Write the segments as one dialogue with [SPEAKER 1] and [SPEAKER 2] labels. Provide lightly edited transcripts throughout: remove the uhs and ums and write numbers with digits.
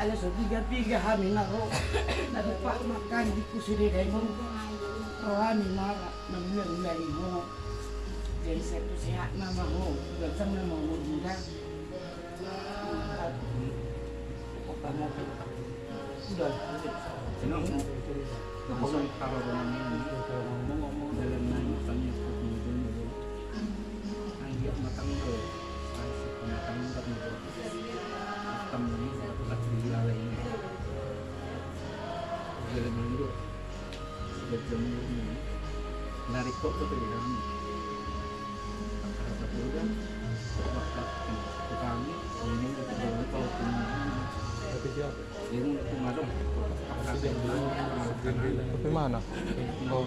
[SPEAKER 1] alas o biga-biga kami na ro. Nagpa makan di ko sila mo. Rohani mara nagmulay mo. Jadi saya tu sihat nama mo. Gansang nama mo muda. Apa mo? Sudah.
[SPEAKER 2] Sino mo? Tapos ang karoon namin mo dalam na yung kanya ko doon. Ang hiyak matanggal. Ay sa panatanggap mo. Tama ni at bilalay ni. Dalam mundo. Dalam mundo. Narikot ko talaga. Kemudian waktu kami ini kalau
[SPEAKER 3] Tapi siapa?
[SPEAKER 2] ini kemarin
[SPEAKER 3] Tapi mana? Oh,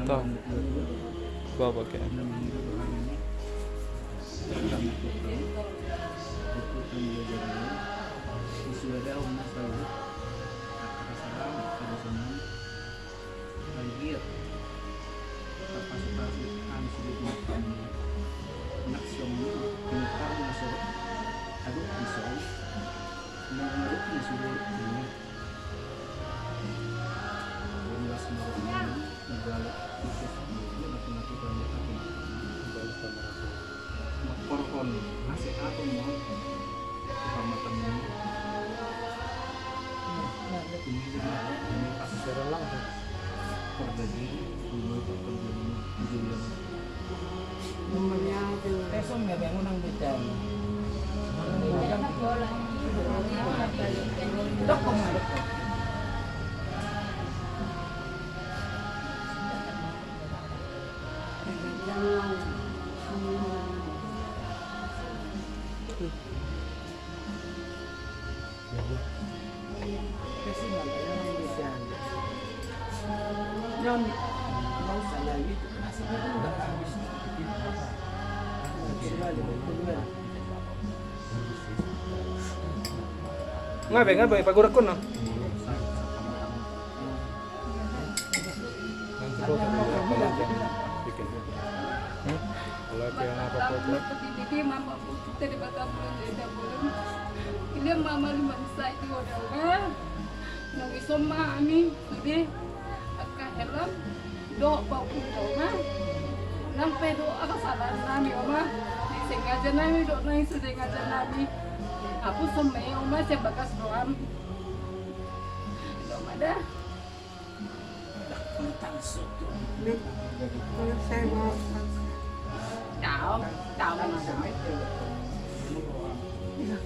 [SPEAKER 3] tahu. Bawa ke.
[SPEAKER 2] Korkon nasi atau mau kehormatan ini pas secara langsung terjadi dulu terjadi
[SPEAKER 1] Umumnya peso nggak ng bidan. Dok ko nga dok. Kasi magalang ng bidan. Yan, mau salah itu nasi itu udah habis.
[SPEAKER 3] Ngabe, pagurak ko no. Kalau yang apa potret?
[SPEAKER 4] Hindi mama po terima kasih sa bulong. Hindi mama liman sa ito daw. Nang isoma ami, hindi agkahelam do pa po daw. Nang pedo akasalan nami oma. Di sengaja nami do nang sengaja nami. Aku samay oma sa bakas doam. Do mada. Chào, chào mọi người.